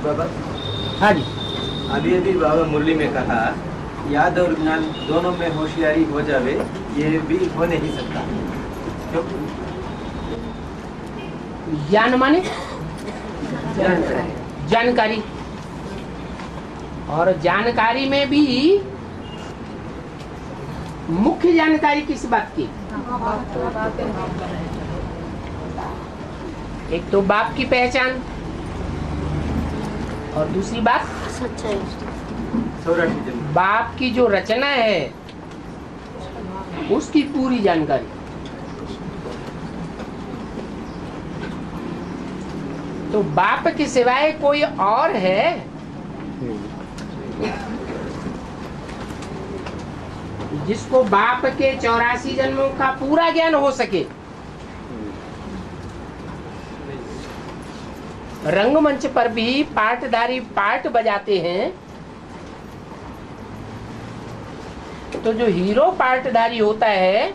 बाबा। हाँ जी। अभी अभी बाबा मुरली में कहा याद और ज्ञान दोनों में होशियारी हो जावे, ये भी हो नहीं सकता। क्यों? ज्ञान माने जानकारी, और जानकारी में भी मुख्य जानकारी किस बात की? एक तो बाप की पहचान, और दूसरी बात बाप की जो रचना है उसकी पूरी जानकारी। तो बाप के सिवाय कोई और है? जिसको बाप के 84 जन्मों का पूरा ज्ञान हो सके। रंगमंच पर भी पाटधारी पाट बजाते हैं, तो जो हीरो पाटधारी होता है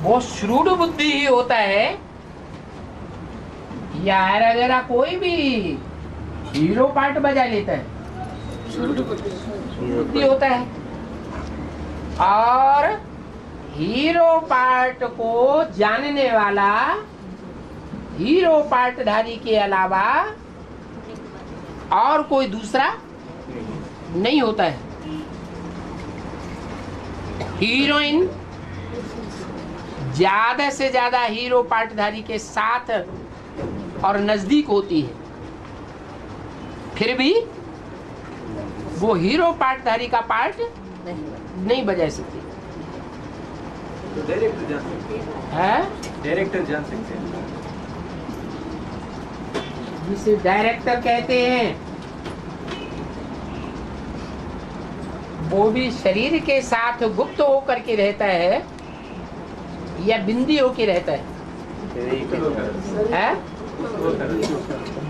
वो श्रूड बुद्धि ही होता है, या अगर कोई भी हीरो पार्ट बजा लेता है बुद्धि होता है। और हीरो पार्ट को जानने वाला हीरो पार्टधारी के अलावा और कोई दूसरा नहीं होता है। हीरोइन ज्यादा से ज्यादा हीरो पार्टधारी के साथ और नजदीक होती है, फिर भी वो हीरो पार्टधारी का पार्ट नहीं बजा सकती। तो डायरेक्टर जान सकते हैं, डायरेक्टर जान सकते हैं, जिसे डायरेक्टर कहते हैं वो भी शरीर के साथ गुप्त होकर के रहता है या बिंदी होकर रहता है?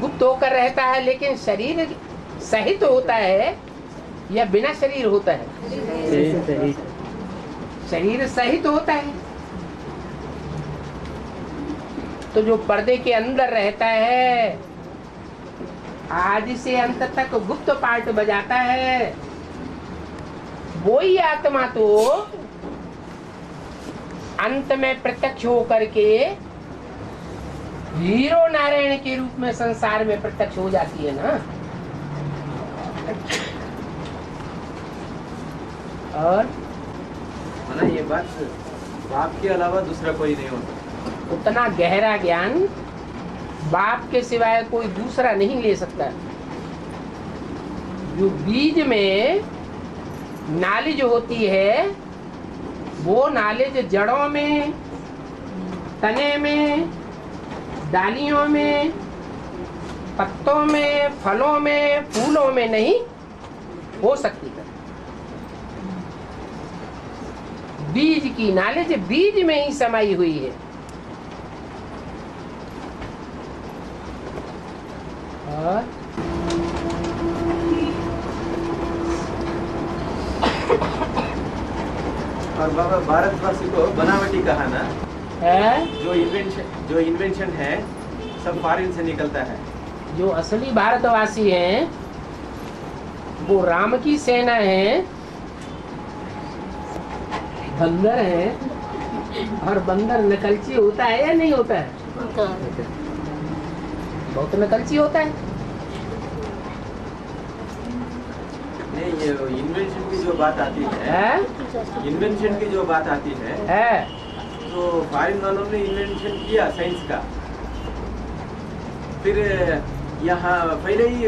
गुप्त होकर रहता है, लेकिन शरीर सहित होता है या बिना शरीर होता है? शरीर सहित होता है। तो जो पर्दे के अंदर रहता है, आदि से अंत तक गुप्त पार्ट बजाता है, वो ही आत्मा तो अंत में प्रत्यक्ष होकर के हीरो नारायण के रूप में संसार में प्रत्यक्ष हो जाती है ना। और ये बात बाप के अलावा दूसरा कोई नहीं होता। उतना गहरा ज्ञान बाप के सिवाय कोई दूसरा नहीं ले सकता। जो बीज में नॉलेज होती है, वो नॉलेज जड़ों में, तने में, डालियों में, पत्तों में, फलों में, फूलों में नहीं हो सकती। बीज की नॉलेज बीज में ही समाई हुई है। और बाबा भारतवासी को बनावटी कहा ना है? जो इन्वेंशन है सब फॉरेन से निकलता है। जो असली भारतवासी हैं वो राम की सेना है, बंदर है। और बंदर नकलची होता है या नहीं होता है? बहुत नकलची होता है। नहीं, ये इन्वेंशन की जो बात आती है, इन्वेंशन की जो बात आती है, तो फॉरेन वालों ने इन्वेंशन किया साइंस का, फिर यहाँ पहले ही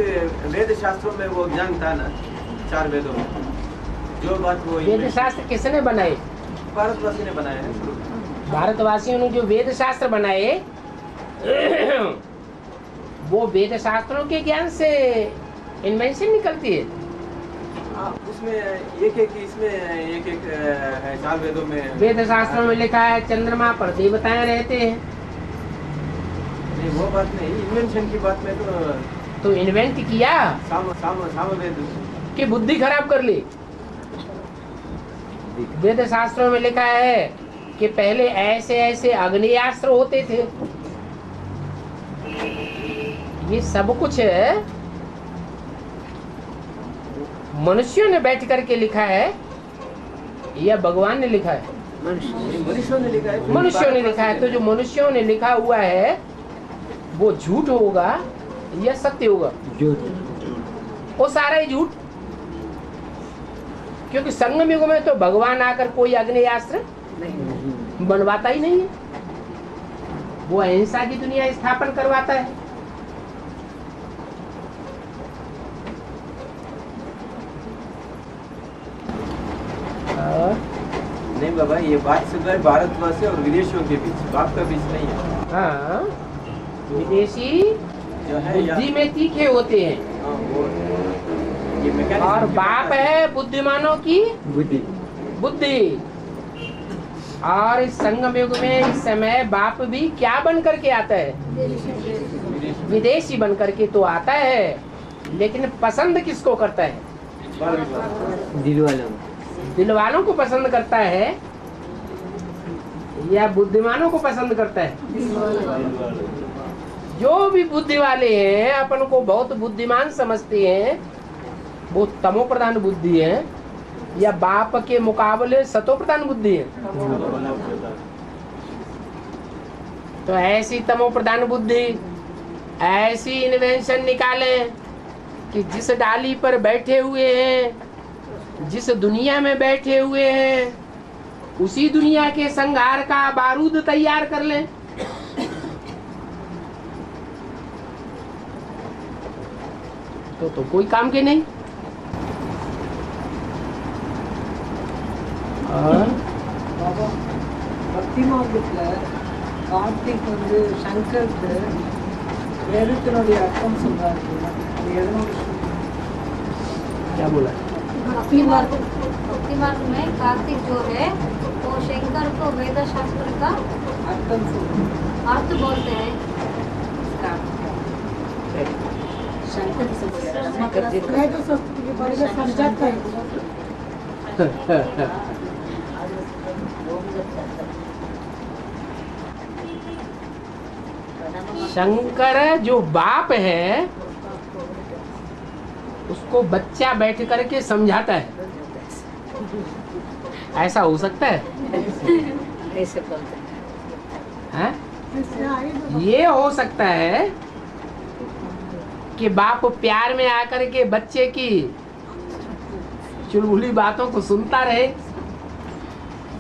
वेद शास्त्रों में वो ज्ञान था ना, 4 वेदों में जो बात वो वेद शास्त्र किसने बनाए? भारतवासी ने बनाया है। भारतवासियों ने जो वेद शास्त्र बनाए वो वेद शास्त्रों के ज्ञान से इन्वेंशन निकलती है। उसमें एक इसमें एक है 4 वेदों में। वेद शास्त्रों में लिखा है चंद्रमा पर देवताएं रहते हैं। नहीं, वो बात नहीं, इन्वेंशन की बात में तो इन्वेंट किया सामवेद कि बुद्धि खराब कर ली। वेद शास्त्रों में लिखा है कि पहले ऐसे ऐसे अग्नियास्त्र होते थे, ये सब कुछ मनुष्यों ने बैठ करके लिखा है या भगवान ने लिखा है? मनुष्यों ने लिखा है। मनुष्यों ने लिखा है। तो जो मनुष्यों ने लिखा हुआ है वो झूठ होगा या सत्य होगा? झूठ। वो सारा ही झूठ, क्योंकि संगम युग में तो भगवान आकर कोई अग्नेयास्त्र बनवाता ही नहीं है। वो अहिंसा की दुनिया स्थापन करवाता है। नहीं बाबा, ये बात सिर्फ है भारतवासी और विदेशियों के बीच, बाप का बीच नहीं है। हाँ, विदेशी जो है बुद्धि में तीखे होते हैं ये मैकेनिज्म और की बाप बात है बुद्धिमानों की बुद्धि। और इस संगम युग में इस समय बाप भी क्या बन करके आता है? विदेशी बन करके तो आता है, लेकिन पसंद किसको करता है? दिल वालों को पसंद करता है या बुद्धिमानों को पसंद करता है? जो भी बुद्धि वाले हैं, अपन को बहुत बुद्धिमान समझते हैं, वो तमो प्रधान बुद्धि है या बाप के मुकाबले सतो प्रधान बुद्धि है? तो ऐसी तमो प्रधान बुद्धि, ऐसी इन्वेंशन निकालें कि जिस डाली पर बैठे हुए हैं, जिस दुनिया में बैठे हुए हैं, उसी दुनिया के संहार का बारूद तैयार कर लें। तो कोई काम के नहीं। பாபா பக்தி மார்க்கத்தில் கார்த்திக் வந்து சங்கருக்கு வேதத்தினுடைய அர்த்தம் சொல்றாரு, அது எதனோட क्या बोला? भक्ति मार्ग में कार्तिक जो है वो शंकर को वेद शास्त्र का அர்த்தம் சொல்றாரு? अर्थ बोलते हैं। शंकर से वेद शास्त्र के बारे में समझाता है। शंकर जो बाप है उसको बच्चा बैठ करके समझाता है। ऐसा हो सकता है? ऐसे बोलते हैं? ये हो सकता है कि बाप प्यार में आकर के बच्चे की चुलबुली बातों को सुनता रहे,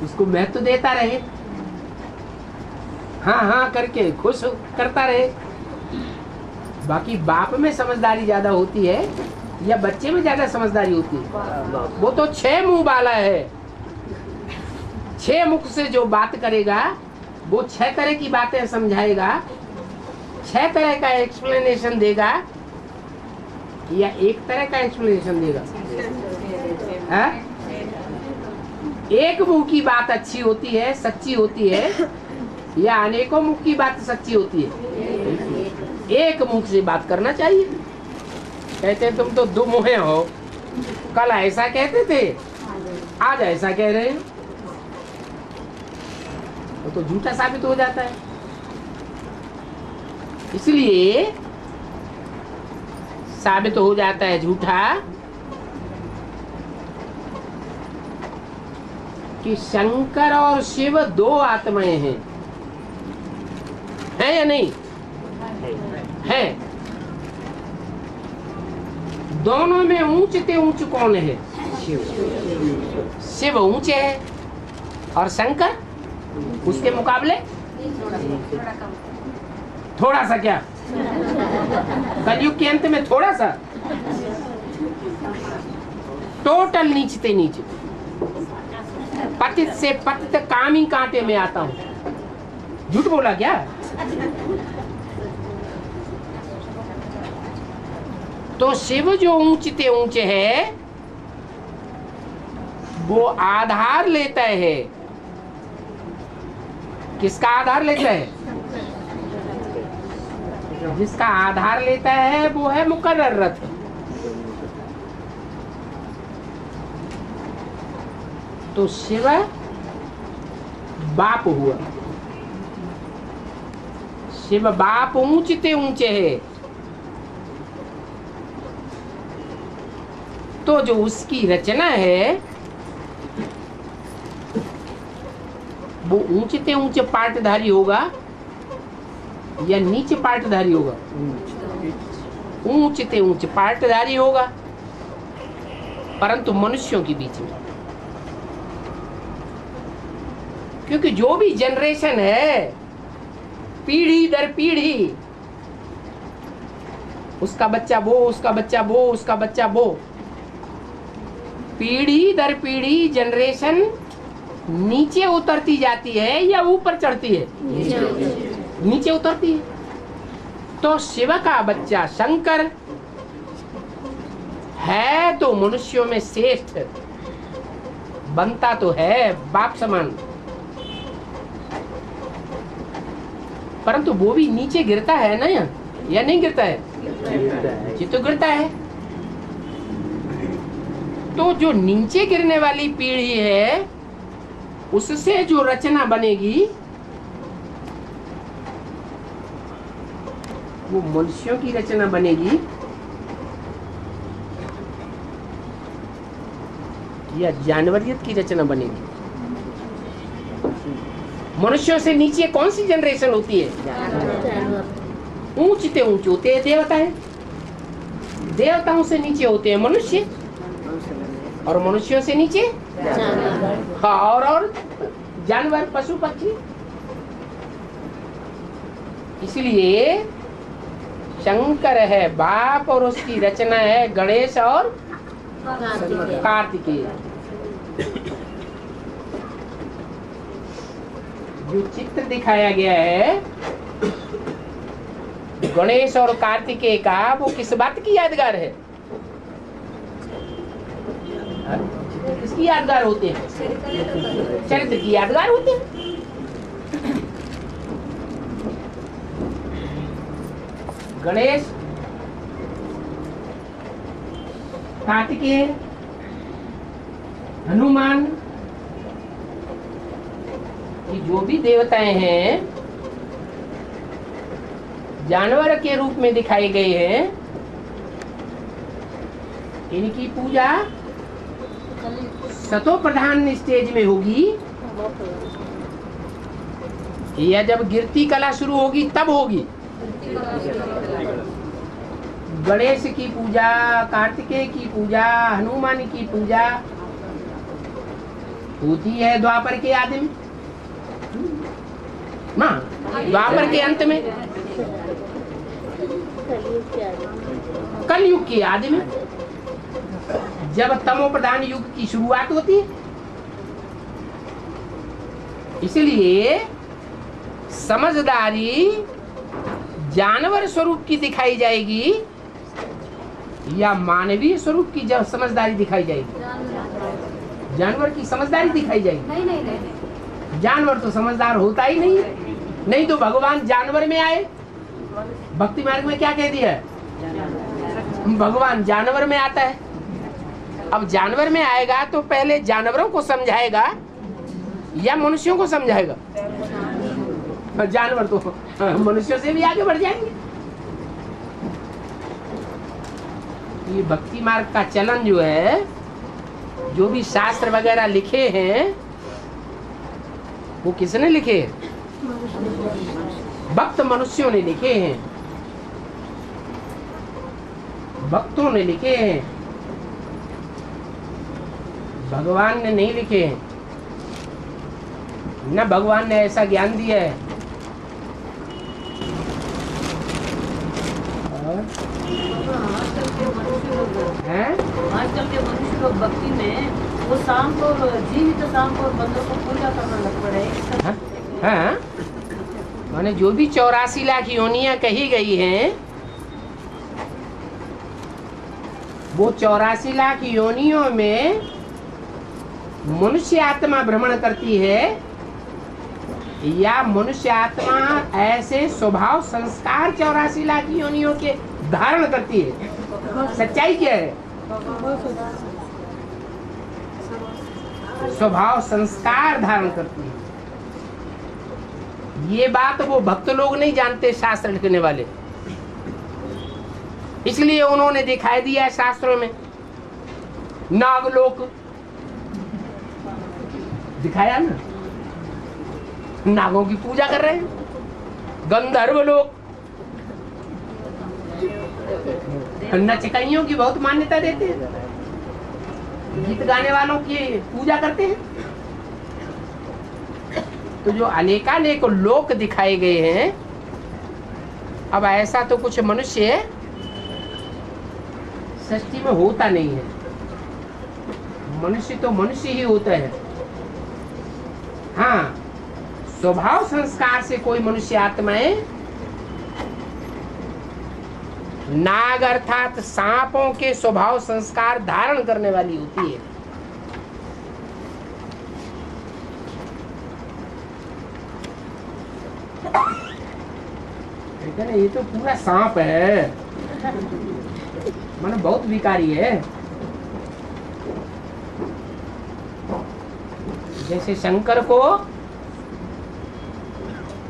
उसको महत्व देता रहे, हाँ हाँ करके खुश करता रहे। बाकी बाप में समझदारी ज्यादा होती है या बच्चे में ज्यादा समझदारी होती है? वो तो 6 मुंह वाला है। 6 मुख से जो बात करेगा वो 6 तरह की बातें समझाएगा, 6 तरह का एक्सप्लेनेशन देगा या एक तरह का एक्सप्लेनेशन देगा? है? एक मुंह की बात अच्छी होती है, सच्ची होती है, या अनेकों मुख की बात सच्ची होती है? एक मुख से बात करना चाहिए। कहते तुम तो 2 मुहे हो, कल ऐसा कहते थे, आज ऐसा कह रहे हो, तो झूठा साबित हो जाता है। इसलिए साबित हो जाता है झूठा कि शंकर और शिव 2 आत्माएं हैं। है या नहीं है? दोनों में ऊंचते ऊंच कौन है? शिव ऊंचे है और शंकर उसके मुकाबले थोड़ा सा, क्या कलयुग के अंत में थोड़ा सा, टोटल नीचते नीचे, पतित से पतित कामी कांटे में आता हूं। झूठ बोला क्या? तो शिव जो ऊंचते ऊंचे है वो आधार लेता है। किसका आधार लेता है? जिसका आधार लेता है वो है मुकर्रर रथ। तो शिव बाप हुआ। शिव बाप ऊंचते ऊंचे है तो जो उसकी रचना है वो ऊंचते ऊंचे पाटधारी होगा या नीचे पाटधारी होगा? ऊंचते ऊंचे पाटधारी होगा, परंतु मनुष्यों के बीच में। क्योंकि जो भी जनरेशन है पीढ़ी दर पीढ़ी, उसका बच्चा वो, उसका बच्चा वो, उसका बच्चा वो, पीढ़ी दर पीढ़ी जनरेशन नीचे उतरती जाती है या ऊपर चढ़ती है? नीचे उतरती है। तो शिव का बच्चा शंकर है तो मनुष्यों में श्रेष्ठ बनता तो है बाप समान, परंतु वो भी नीचे गिरता है ना या नहीं गिरता है? ये तो गिरता है। तो जो नीचे गिरने वाली पीढ़ी है उससे जो रचना बनेगी वो मनुष्यों की रचना बनेगी या जानवरियत की रचना बनेगी? मनुष्यों से नीचे कौन सी जनरेशन होती है? ऊंचते ऊंचे होते हैं देवताएं, देवताओं से नीचे होते हैं मनुष्य, और मनुष्यों से नीचे हाँ और जानवर, पशु पक्षी। इसलिए शंकर है बाप और उसकी रचना है गणेश और कार्तिकेय। जो चित्र दिखाया गया है गणेश और कार्तिकेय का, वो किस बात की यादगार है? किसकी यादगार होते हैं? चरित्र की यादगार होते हैं। गणेश, कार्तिकेय, हनुमान, ये जो भी देवताएं हैं जानवर के रूप में दिखाए गए हैं, इनकी पूजा सतो प्रधान स्टेज में होगी या जब गिरती कला शुरू होगी तब होगी? गणेश की पूजा, कार्तिकेय की पूजा, हनुमान की पूजा होती है द्वापर के आदि में ना, द्वापर के अंत में, कलयुग के आदि में, जब तमो प्रधान युग की शुरुआत होती है। इसलिए समझदारी जानवर स्वरूप की दिखाई जाएगी या मानवीय स्वरूप की जब समझदारी दिखाई जाएगी? जानवर की समझदारी दिखाई जाएगी? नहीं। जानवर तो समझदार होता ही नहीं तो भगवान जानवर में आए। भक्ति मार्ग में क्या कह दिया है? भगवान जानवर में आता है। अब जानवर में आएगा तो पहले जानवरों को समझाएगा या मनुष्यों को समझाएगा? जानवर तो मनुष्यों से भी आगे बढ़ जाएंगे। ये भक्ति मार्ग का चलन जो है, जो भी शास्त्र वगैरह लिखे हैं वो किसने लिखे हैं? भक्त मनुष्यों ने लिखे हैं, भक्तों ने लिखे हैं, भगवान ने नहीं लिखे हैं। न भगवान ने ऐसा ज्ञान दिया है। आजकल के मनुष्य लोग भक्ति में वो शाम को जीवित शाम को बंदों को पूजा करना लग पड़े। हाँ, माने जो भी 84 लाख योनियां कही गई हैं, वो 84 लाख योनियों में मनुष्य आत्मा भ्रमण करती है या मनुष्य आत्मा ऐसे स्वभाव संस्कार 84 लाख योनियों के धारण करती है? सच्चाई क्या है? स्वभाव संस्कार धारण करती है। ये बात वो भक्त लोग नहीं जानते, शास्त्र लिखने वाले। इसलिए उन्होंने दिखाई दिया शास्त्रों में नागलोक दिखाया ना, नागों की पूजा कर रहे हैं। गंधर्व लोक, नचकइयों की बहुत मान्यता देते हैं, गीत गाने वालों की पूजा करते हैं। तो जो अनेकानेक लोक दिखाए गए हैं, अब ऐसा तो कुछ मनुष्य सृष्टि में होता नहीं है। मनुष्य तो मनुष्य ही होता है। हाँ, स्वभाव संस्कार से कोई मनुष्य आत्माएं नाग अर्थात सांपों के स्वभाव संस्कार धारण करने वाली होती है। ये तो पूरा सांप है, मानो बहुत विकारी है। जैसे शंकर को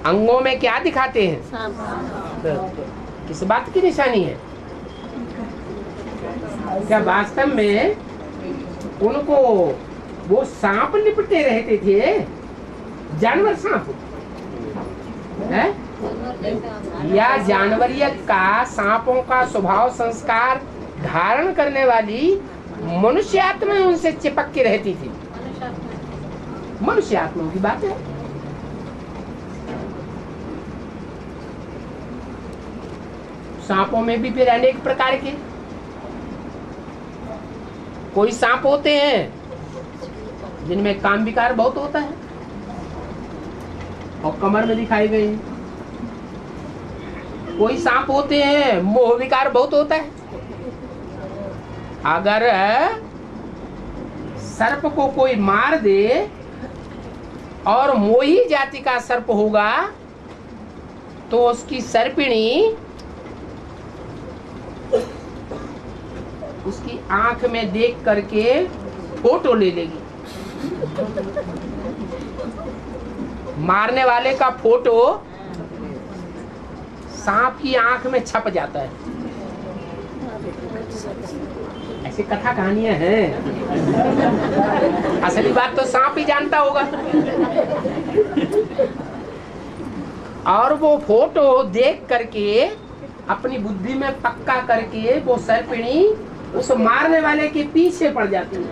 अंगों में क्या दिखाते हैं? किस बात की निशानी है? क्या वास्तव में उनको वो सांप लिपटे रहते थे? जानवर सांप है या जानवरियत का सांपों का स्वभाव संस्कार धारण करने वाली मनुष्य आत्मा उनसे चिपक के रहती थी? मनुष्य आत्माओं की बात है। सांपों में भी फिर अनेक प्रकार के कोई सांप होते हैं जिनमें काम विकार बहुत होता है और कमर में दिखाई गई। कोई सांप होते हैं मोह विकार बहुत होता है। अगर सर्प को कोई मार दे और मोही जाति का सर्प होगा तो उसकी सर्पिणी उसकी आंख में देख करके फोटो ले लेगी। मारने वाले का फोटो सांप की आंख में छप जाता है। ऐसी कथा कहानियां हैं। असली बात तो सांप ही जानता होगा। और वो फोटो देख करके अपनी बुद्धि में पक्का करके वो सर्पिणी उस मारने वाले के पीछे पड़ जाती है।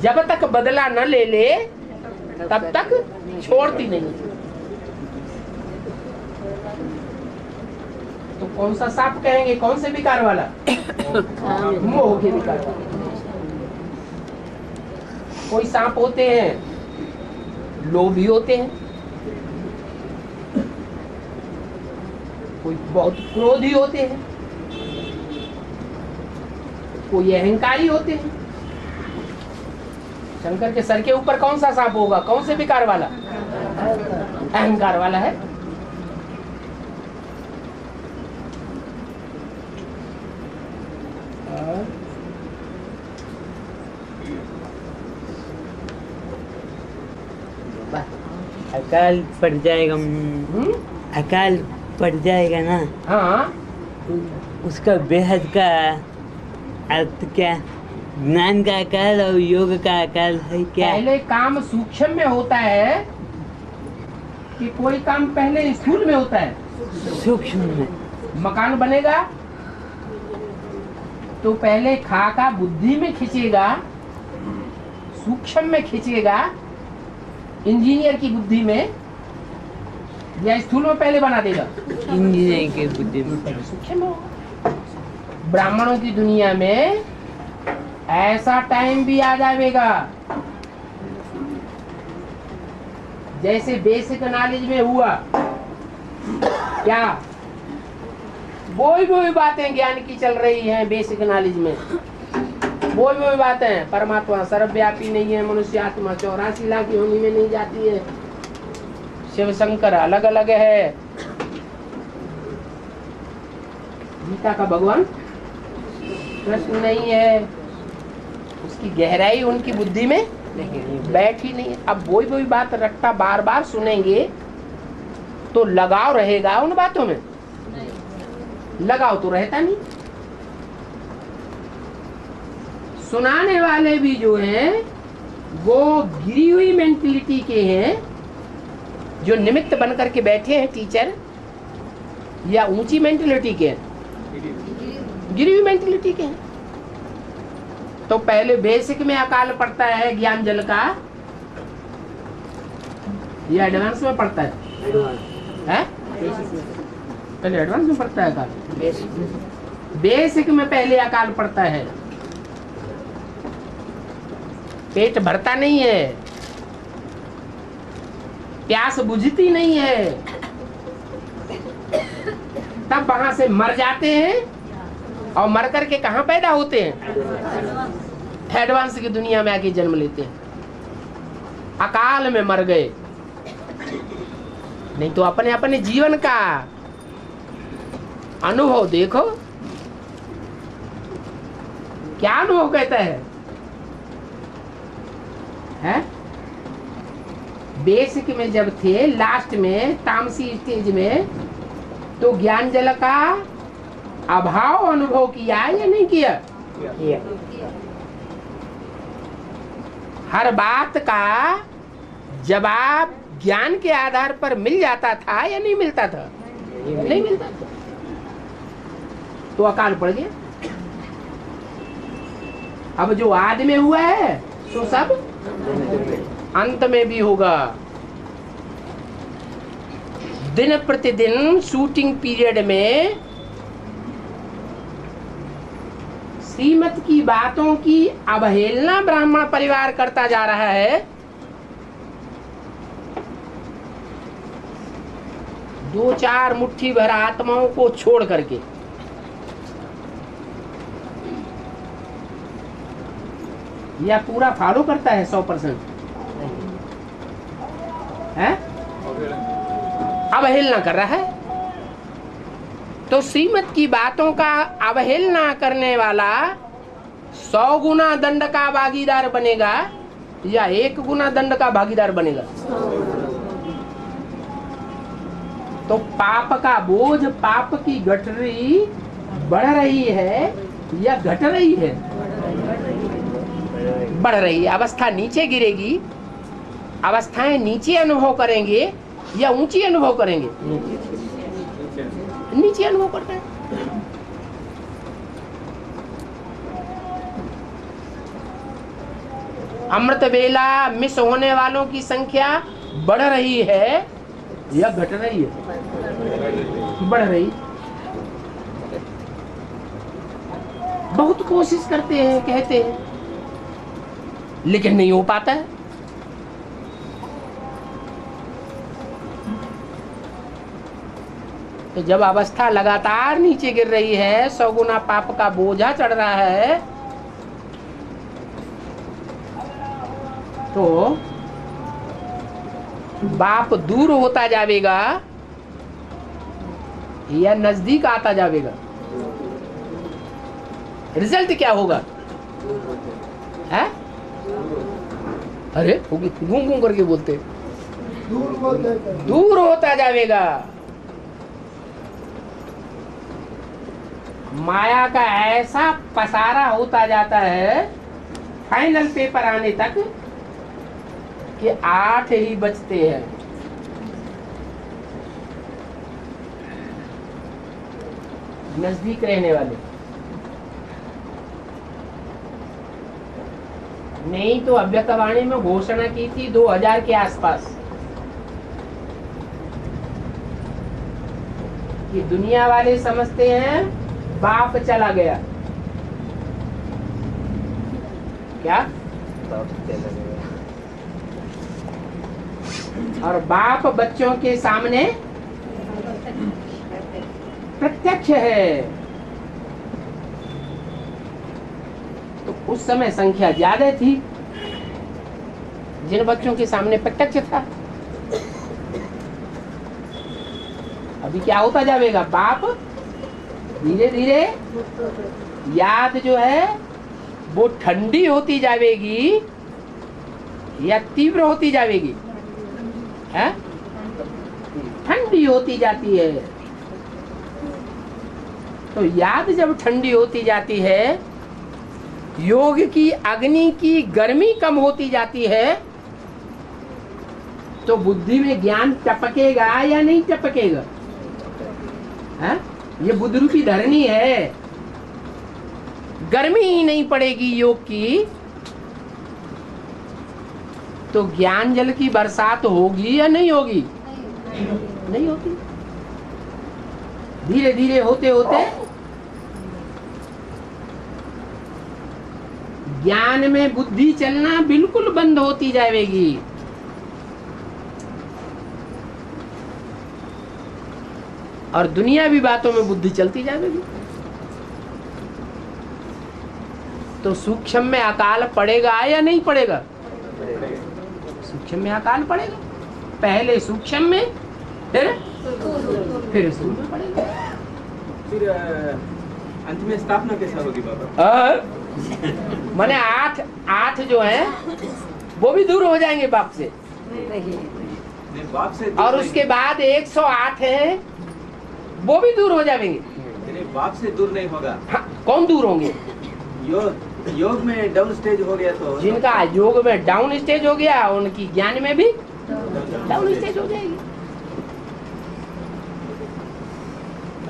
जब तक बदला न ले ले तब तक छोड़ती नहीं। तो कौन सा सांप कहेंगे? कौन से विकार वाला? मोह के विकार वाला। कोई सांप होते हैं लोभी होते हैं, कोई बहुत क्रोधी होते हैं, कोई अहंकारी होते हैं। शंकर के सर के ऊपर कौन सा सांप होगा? कौन से विकार वाला? अहंकार वाला है। अकाल पड़ जाएगा। अकाल पड़ जाएगा ना। हाँ, उसका बेहद का अर्थ क्या? ज्ञान का अकाल और योग का अकाल है क्या? पहले काम सूक्ष्म में होता है कि कोई काम पहले स्थूल में होता है? सूक्ष्म में। मकान बनेगा तो पहले खाका बुद्धि में खींचेगा, सूक्ष्म में खींचेगा, इंजीनियर की बुद्धि में, या स्थूल में पहले बना देगा? इंजीनियर की बुद्धि में। सूक्ष्म होगा। ब्राह्मणों की दुनिया में ऐसा टाइम भी आ जाएगा जैसे बेसिक नॉलेज में हुआ क्या? वही बातें ज्ञान की चल रही हैं बेसिक नॉलेज में। वही बातें। परमात्मा सर्वव्यापी नहीं है, मनुष्य आत्मा 84 लाख योनि में नहीं जाती है, शिव शंकर अलग अलग है, गीता का भगवान कृष्ण नहीं है। उसकी गहराई उनकी बुद्धि में बैठी नहीं है। अब वही बात रट्टा बार बार सुनेंगे तो लगाव रहेगा उन बातों में? लगाव तो रहता नहीं। सुनाने वाले भी जो हैं वो गिरी हुई मेंटलिटी के हैं, जो निमित्त बन करके बैठे हैं टीचर, या ऊंची मेंटलिटी के हैं? गिरी हुई मेंटलिटी के हैं। तो पहले बेसिक में अकाल पड़ता है ज्ञान जल का, या एडवांस में पड़ता है? पहले एडवांस में पड़ता है अकाल। बेसिक में पहले अकाल पड़ता है। पेट भरता नहीं है, प्यास बुझती नहीं है, तब वहां से मर जाते हैं, और मर करके कहां पैदा होते हैं? एडवांस की दुनिया में आके जन्म लेते हैं। अकाल में मर गए। नहीं तो अपने अपने जीवन का अनुभव देखो, क्या अनुभव कहता है? बेसिक में जब थे, लास्ट में तामसी स्टेज में, तो ज्ञान जल का अभाव अनुभव किया या नहीं किया? हर बात का जवाब ज्ञान के आधार पर मिल जाता था या नहीं मिलता था? नहीं मिलता था, तो अकाल पड़ गया। अब जो आज में हुआ है तो सब अंत में भी होगा। दिन प्रतिदिन शूटिंग पीरियड में श्रीमत की बातों की अवहेलना ब्राह्मण परिवार करता जा रहा है। दो चार मुट्ठी भर आत्माओं को छोड़ करके। या पूरा फॉलो करता है 100%? है अवहेलना कर रहा है। तो श्रीमत की बातों का अवहेलना करने वाला 100 गुना दंड का भागीदार बनेगा या 1 गुना दंड का भागीदार बनेगा? तो पाप का बोझ, पाप की गठरी बढ़ रही है या घट रही है? बढ़ रही है। अवस्था नीचे गिरेगी, अवस्थाएं नीचे अनुभव करेंगे या ऊंची अनुभव करेंगे? नीचे अनुभव करते हैं। अमृत वेला मिस होने वालों की संख्या बढ़ रही है या घट रही है? बढ़ रही। बहुत कोशिश करते हैं, कहते हैं, लेकिन नहीं हो पाता है। तो जब अवस्था लगातार नीचे गिर रही है, 100 गुना पाप का बोझा चढ़ रहा है, तो बाप दूर होता जाएगा या नजदीक आता जाएगा? रिजल्ट क्या होगा? है? अरे घूम घूम करके बोलते, दूर होता जाएगा। माया का ऐसा पसारा होता जाता है फाइनल पेपर आने तक कि 8 ही बचते हैं। नजदीक रहने वाले। नहीं तो अव्यक्तवाणी में घोषणा की थी 2000 के आसपास कि दुनिया वाले समझते हैं बाप चला गया। क्या? और बाप बच्चों के सामने प्रत्यक्ष है। तो उस समय संख्या ज्यादा थी जिन बच्चों के सामने प्रत्यक्ष था। अभी क्या होता जाएगा? बाप धीरे धीरे याद जो है वो ठंडी होती जाएगी या तीव्र होती जाएगी? है? ठंडी होती जाती है। तो याद जब ठंडी होती जाती है योग की अग्नि की गर्मी कम होती जाती है तो बुद्धि में ज्ञान टपकेगा या नहीं टपकेगा? है? ये बुद्ध रूपी धरनी है, गर्मी ही नहीं पड़ेगी योग की तो ज्ञान जल की बरसात होगी या नहीं होगी? नहीं होती। धीरे धीरे होते होते ज्ञान में बुद्धि चलना बिल्कुल बंद होती जाएगी। और दुनियावी बातों में बुद्धि चलती जाएगी। तो सूक्ष्म में अकाल पड़ेगा या नहीं पड़ेगा? सूक्ष्म में अकाल पड़ेगा। पहले सूक्ष्म में, फिर स्थूल में पड़ेगा। फिर अंत में स्थापना कैसा होगी बाबा? माने आठ जो है वो भी दूर हो जाएंगे बाप से। नहीं, बाप से दूर और नहीं। उसके बाद 108 है वो भी दूर हो जाएंगे। नहीं, बाप से दूर नहीं होगा। हाँ, कौन दूर होंगे? योग में डाउन स्टेज हो गया तो जिनका योग में डाउन स्टेज हो गया उनकी ज्ञान में भी डाउन स्टेज हो जाएगी।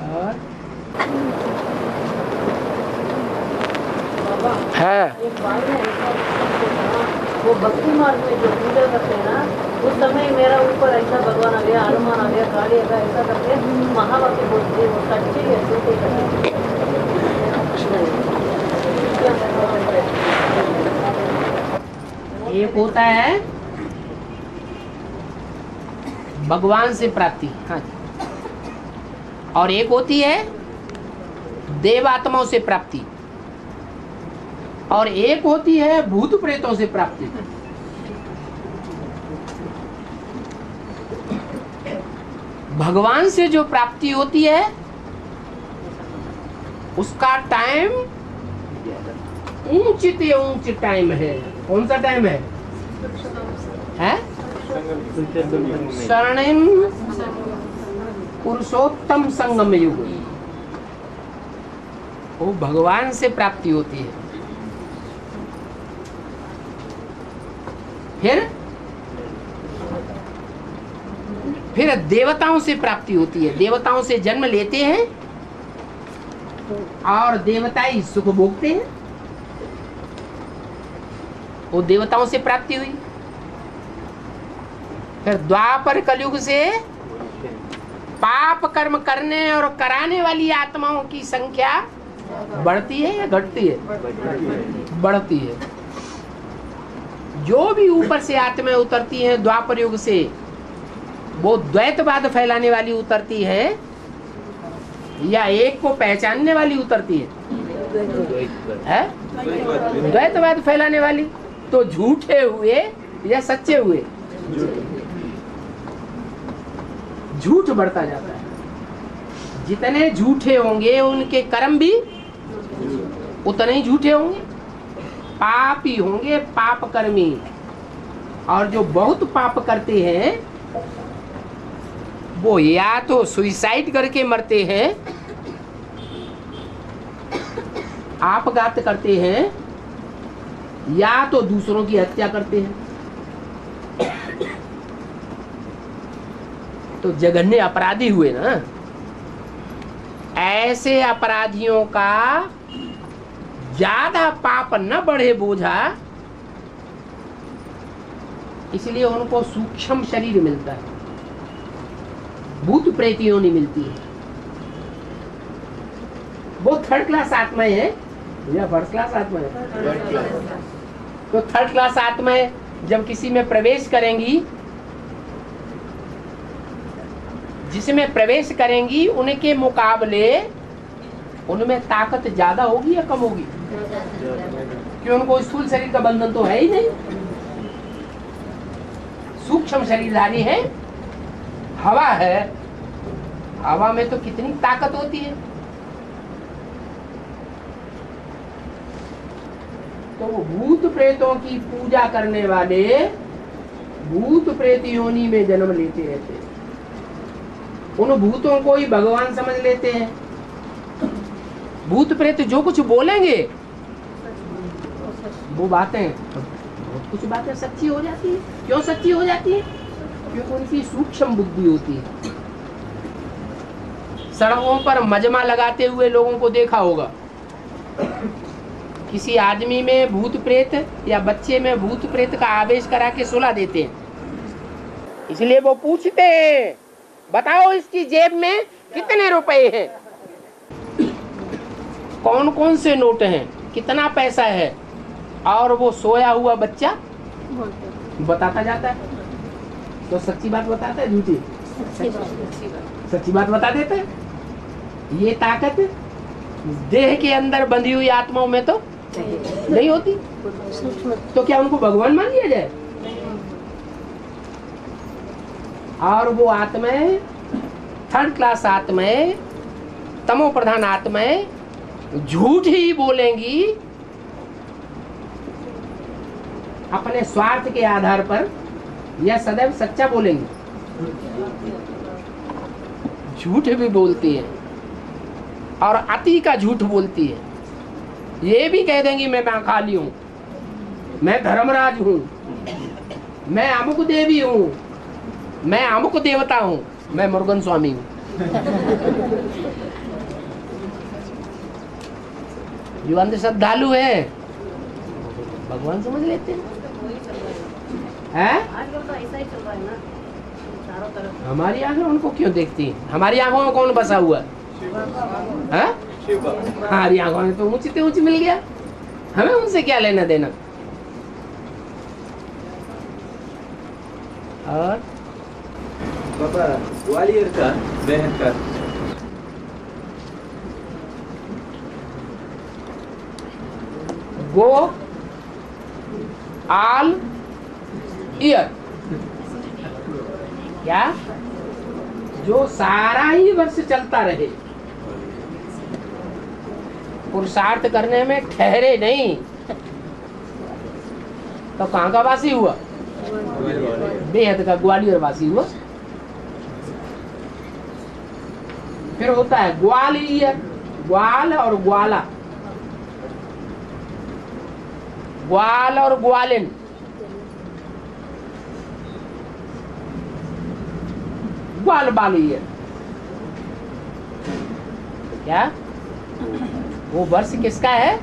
और बाबा है एक बात है, वो भक्ति मार्ग में जो पूजा करते हैं ना, उस समय मेरा ऊपर ऐसा भगवान आ गया, हनुमान आ गया, काली आ गया, ऐसा करके महावाक्य बोलते हैं, वो कटके ऐसे कोई करते एक होता है भगवान से प्राप्ति, हाँ जी, और एक होती है देवात्माओं से प्राप्ति, और एक होती है भूत प्रेतों से प्राप्ति। भगवान से जो प्राप्ति होती है उसका टाइम ऊंच टाइम है। कौन सा टाइम है? स्वर्णिम पुरुषोत्तम संगम युग, वो भगवान से प्राप्ति होती है। फिर देवताओं से प्राप्ति होती है। देवताओं से जन्म लेते हैं और देवताई सुख भोगते हैं, वो देवताओं से प्राप्ति हुई। फिर द्वापर कलयुग से पाप कर्म करने और कराने वाली आत्माओं की संख्या बढ़ती है या घटती है? बढ़ती है। जो भी ऊपर से आत्माएं उतरती हैं द्वापर युग से, वो द्वैतवाद फैलाने वाली उतरती है या एक को पहचानने वाली उतरती है? द्वैतवाद फैलाने वाली। तो झूठे हुए या सच्चे हुए? झूठ बढ़ता जाता है। जितने झूठे होंगे उनके कर्म भी उतने ही झूठे होंगे, पापी होंगे, पाप कर्मी। और जो बहुत पाप करते हैं वो या तो सुइसाइड करके मरते हैं, आपघात करते हैं, या तो दूसरों की हत्या करते हैं। तो जघन्य अपराधी हुए ना। ऐसे अपराधियों का ज्यादा पाप न बढ़े बोझा, इसलिए उनको सूक्ष्म शरीर मिलता है, भूत प्रेत योनि मिलती है। वो थर्ड क्लास आत्माएं हैं या फर्स्ट क्लास आत्मा है? तो थर्ड क्लास आत्माएं जब किसी में प्रवेश करेंगी, जिसमें प्रवेश करेंगी, उनके मुकाबले उनमें ताकत ज्यादा होगी या कम होगी? क्यों? उनको स्थूल शरीर का बंधन तो है ही नहीं, सूक्ष्म शरीरधारी है, हवा है। हवा में तो कितनी ताकत होती है। तो वो भूत प्रेतों की पूजा करने वाले भूत प्रेत योनि में जन्म लेते रहते हैं। उन भूतों को ही भगवान समझ लेते हैं। भूत प्रेत जो कुछ बोलेंगे वो बातें बहुत कुछ बातें सच्ची हो जाती है। क्यों सच्ची हो जाती है? क्योंकि उनकी सूक्ष्म बुद्धि होती है। सड़कों पर मजमा लगाते हुए लोगों को देखा होगा। किसी आदमी में भूत प्रेत या बच्चे में भूत प्रेत का आवेश करा के सुला देते हैं। इसलिए वो पूछते हैं, बताओ इसकी जेब में कितने रुपए हैं, कौन कौन से नोट हैं, कितना पैसा है। और वो सोया हुआ बच्चा बताता जाता है। तो सच्ची बात बताता है झूठी? सच्ची बात बता देता है। ये ताकत देह के अंदर बंधी हुई आत्माओं में तो नहीं होती। तो क्या उनको भगवान मान लिया जाए? और वो आत्माएं थर्ड क्लास आत्माएं, तमो प्रधान आत्माएं झूठ ही बोलेंगी अपने स्वार्थ के आधार पर, या सदैव सच्चा बोलेंगी? झूठ भी बोलती है और अति का झूठ बोलती है। ये भी कह देंगी मैं महाकाली हूँ, मैं धर्मराज हूँ, मैं अमुक देवी हूँ, मैं अमुक देवता हूँ, मैं मुरुगन स्वामी हूँ। जो अंधश्रद्धालु है भगवान समझ लेते हैं। आजकल तो ऐसा ही चल रहा है ना चारों तरफ। हमारी आंखें उनको क्यों देखती हैं? हमारी आंखों में कौन बसा हुआ है? हमारी आंखों में तो ऊंची ऊंची मिल गया, हमें उनसे क्या लेना देना। और बाबा ग्वालियर का बेहद का गो आल ईयर, क्या जो सारा ही वर्ष चलता रहे, पुरुषार्थ करने में ठहरे नहीं, तो कहाँ का वासी हुआ? बेहद का ग्वालियर वासी हुआ। फिर होता है ग्वालियर, ग्वाल और ग्वाला, ग्वाल और ग्वालिन, ग्वाल बालियर। क्या वो वर्ष किसका है?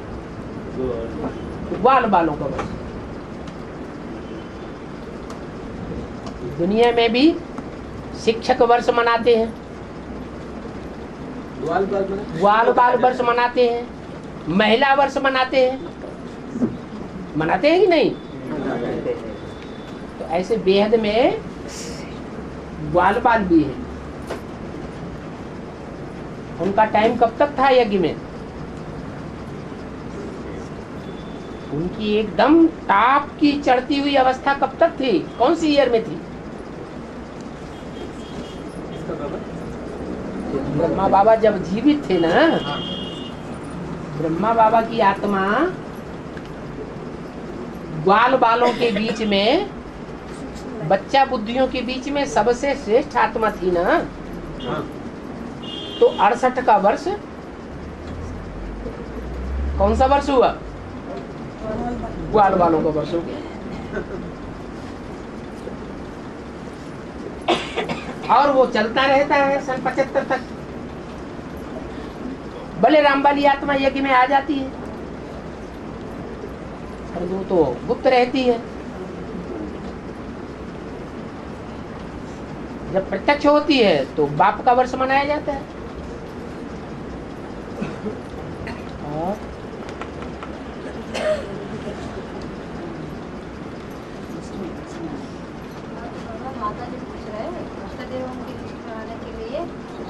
ग्वाल बालों का वर्ष। दुनिया में भी शिक्षक वर्ष मनाते हैं, ग्वाल बाल वर्ष मनाते हैं, महिला वर्ष मनाते हैं। मनाते हैं कि नहीं? तो ऐसे बेहद में ग्वाल बाल भी है। उनका टाइम कब तक था यज्ञ में? उनकी एकदम टॉप की चढ़ती हुई अवस्था कब तक थी? कौन सी ईयर में थी? ब्रह्मा बाबा जब जीवित थे ना, ब्रह्मा बाबा की आत्मा ग्वाल बालों के बीच में, बच्चा बुद्धियों के बीच में सबसे श्रेष्ठ आत्मा थी ना। तो 68 का वर्ष कौन सा वर्ष हुआ? ग्वाल बालों का वर्ष हो गया। और वो चलता रहता है सन 75 तक। भले रामबाली आत्मा यज्ञ में आ जाती है, और वो तो गुप्त रहती है। जब प्रत्यक्ष होती है तो बाप का वर्ष मनाया जाता है। और माता जी पूछ रहे हैं अष्टदेवों की लिस्ट बनाने के लिए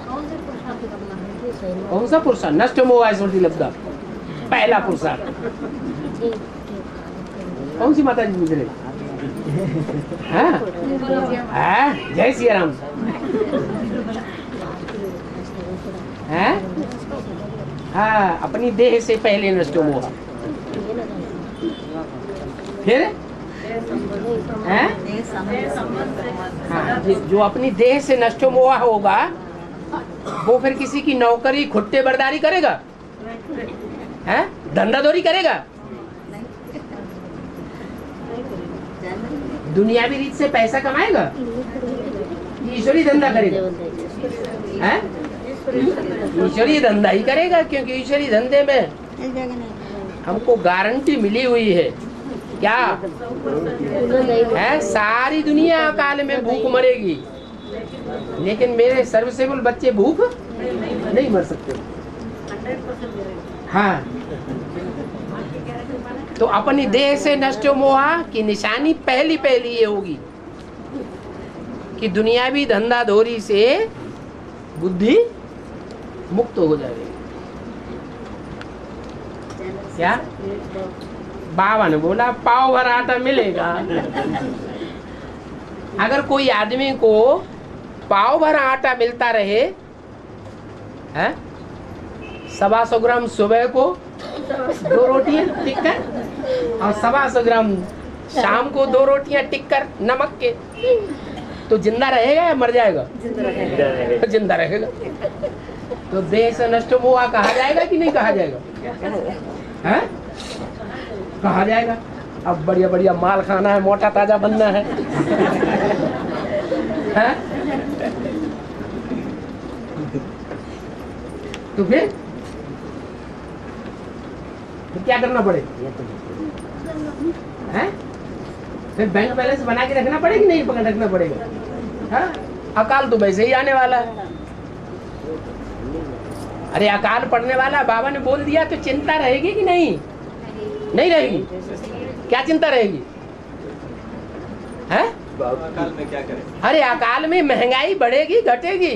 कौन से पुरुषार्थ करना है? कौन सा पुरुषार्थ? नष्ट मोह स्मृति लब्धा, पहला पुरुषार्थ। कौन सी माता जी पूछ रहे? जय श्री राम। हाँ, अपनी देह से पहले नष्ट मोह। फिर हाँ, जो अपनी देह से नष्ट मोह होगा वो फिर किसी की नौकरी खुट्टे बर्दारी करेगा? धंधादौरी करेगा? दुनियावी रीत से पैसा कमाएगा, ईश्वरी धंधा करेगा? हैं? ईश्वरी धंधा ही करेगा, क्योंकि ईश्वरी धंधे में हमको गारंटी मिली हुई है। क्या है? सारी दुनिया अकाल में भूख मरेगी, लेकिन मेरे सर्विसेबल बच्चे भूख नहीं मर सकते। हाँ, तो अपनी देह से नष्ट मोहा की निशानी पहली ये होगी कि दुनियावी धंधाधोरी से बुद्धि मुक्त हो जाएगी। क्या बाबा ने बोला पाव भर आटा मिलेगा। अगर कोई आदमी को पाव भर आटा मिलता रहे, है 125 ग्राम सुबह को 2 रोटियां टिक कर और 125 ग्राम शाम को 2 रोटियां टिक कर नमक के, तो जिंदा रहेगा या मर जाएगा? जिंदा रहेगा। तो देह से नष्ट हुआ कहा जाएगा कि नहीं कहा जाएगा? है? कहा जाएगा। अब बढ़िया बढ़िया माल खाना है, मोटा ताजा बनना है, है? तो फिर क्या करना पड़ेगा? है? फिर बैंक बैलेंस बना के रखना पड़ेगा, नहीं पकड़ रखना पड़ेगा? हाँ? अकाल तो वैसे ही आने वाला है। अरे अकाल पड़ने वाला, बाबा ने बोल दिया, तो चिंता रहेगी कि नहीं? नहीं रहेगी। क्या चिंता रहेगी? है? अकाल में क्या करें? अरे अकाल में महंगाई बढ़ेगी घटेगी?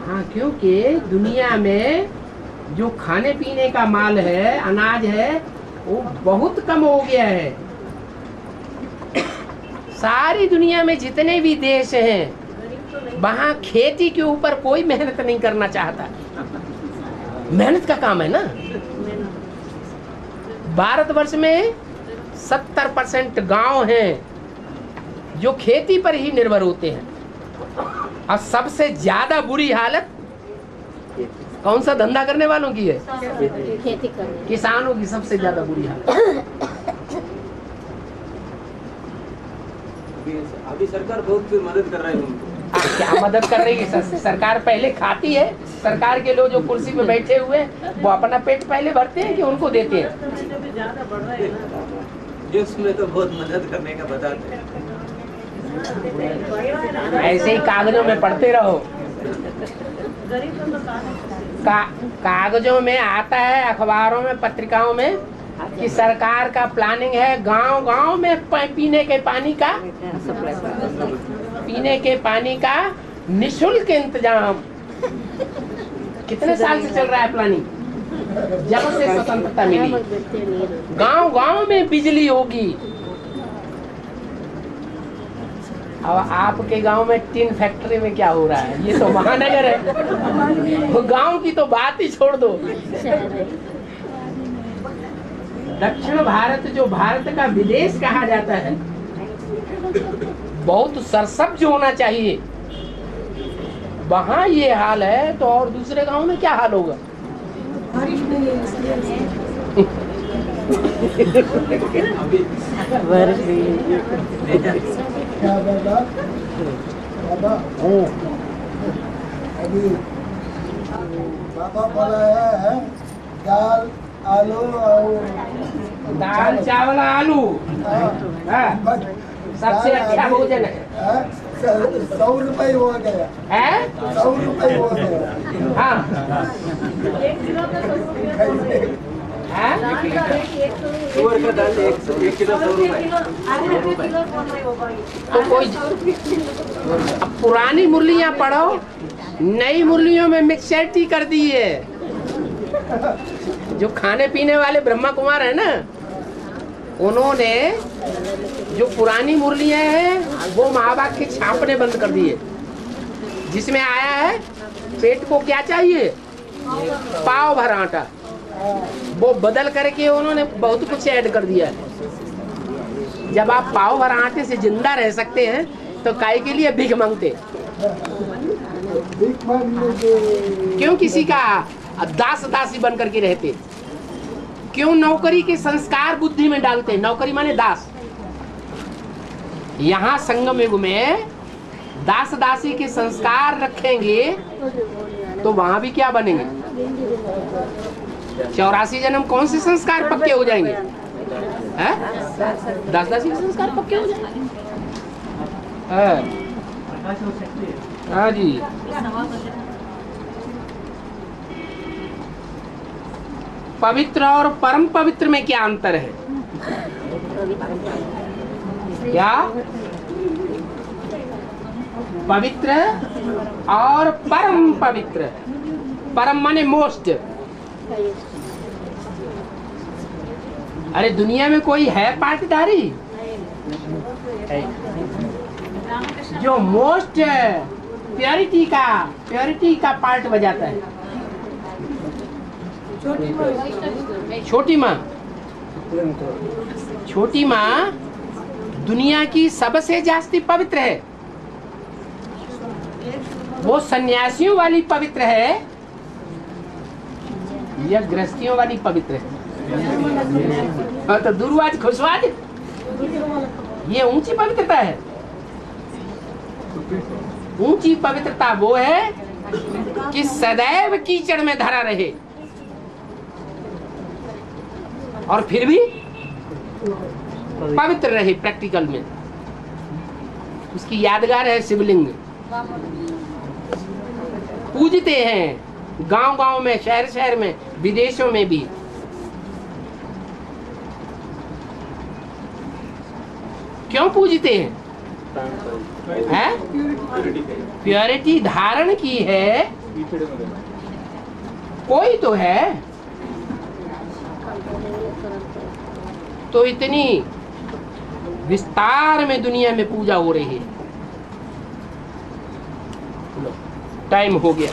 हाँ, क्योंकि दुनिया में जो खाने पीने का माल है, अनाज है, वो बहुत कम हो गया है। सारी दुनिया में जितने भी देश हैं, वहाँ खेती के ऊपर कोई मेहनत नहीं करना चाहता। मेहनत का काम है ना। भारतवर्ष में 70% गांव हैं जो खेती पर ही निर्भर होते हैं, और सबसे ज्यादा बुरी हालत कौन सा धंधा करने वालों की है? खेती करने। किसानों की सबसे ज्यादा बुरी हालत। अभी सरकार बहुत मदद कर रही है उनको। क्या मदद कर रही है? सरकार पहले खाती है। सरकार के लोग जो कुर्सी पे बैठे हुए वो अपना पेट पहले भरते हैं कि उनको देते हैं? उसमें तो बहुत मदद करने का बताते हैं। ऐसे ही कागजों में पढ़ते रहो। कागजों में आता है, अखबारों में, पत्रिकाओं में कि सरकार का प्लानिंग है गांव-गांव में पीने के पानी का निःशुल्क इंतजाम। कितने साल से चल रहा है प्लानिंग? जब से स्वतंत्रता मिली। गांव-गांव में बिजली होगी। अब आपके गांव में टिन फैक्ट्री में क्या हो रहा है? ये तो महानगर है। वो गांव की तो बात ही छोड़ दो। दक्षिण भारत, जो भारत का विदेश कहा जाता है, बहुत सरसब्ज होना चाहिए। वहाँ ये हाल है, तो और दूसरे गांव में क्या हाल होगा? बाबा बोला है दाल आलू और दाल चावल आलू सबसे अच्छा भोजन है। 100 रुपए हो गया है? 100 रुपए हो गया। हाँ, तुअर का दाल 1 किलो 100 रुपए। तो कोई अब पुरानी मुरलियाँ पढ़ो, नई मुरलियों में मिक्सचरिटी कर दी है। जो खाने पीने वाले ब्रह्मा कुमार है ना, उन्होंने जो पुरानी मुरलियाँ हैं वो महाभारत के छापने बंद कर दिए। जिसमें आया है पेट को क्या चाहिए? पाव भर आटा। वो बदल करके उन्होंने बहुत कुछ ऐड कर दिया है। जब आप पाव भर आटे से जिंदा रह सकते हैं तो काय के लिए भीख मांगते? क्यों किसी का दास दासी बन करके रहते? क्यों नौकरी के संस्कार बुद्धि में डालते हैं? नौकरी माने दास। यहाँ संगम युग में दास दासी के संस्कार रखेंगे तो वहां भी क्या बनेंगे? 84 जन्म कौन से संस्कार पक्के हो जाएंगे? हैं? दास दासी के संस्कार पक्के हो जाएंगे। हाँ जी। पवित्र और परम पवित्र में क्या अंतर है? क्या? पवित्र और परम पवित्र। परम माने मोस्ट। अरे दुनिया में कोई है पाटीदारी जो मोस्ट प्योरिटी का पार्ट बजाता है? छोटी माँ दुनिया की सबसे जास्ती पवित्र है। वो सन्यासियों वाली पवित्र है या गृहस्थियों वाली पवित्र है? तो दुर्वाज खुशवाज ये ऊंची पवित्रता है। ऊंची पवित्रता वो है कि सदैव कीचड़ में धरा रहे और फिर भी पवित्र रहे। प्रैक्टिकल में उसकी यादगार है शिवलिंग। पूजते हैं गांव-गांव में, शहर में, विदेशों में भी। क्यों पूजते हैं? प्योरिटी धारण की है। कोई तो है, तो इतनी विस्तार में दुनिया में पूजा हो रही है। टाइम हो गया।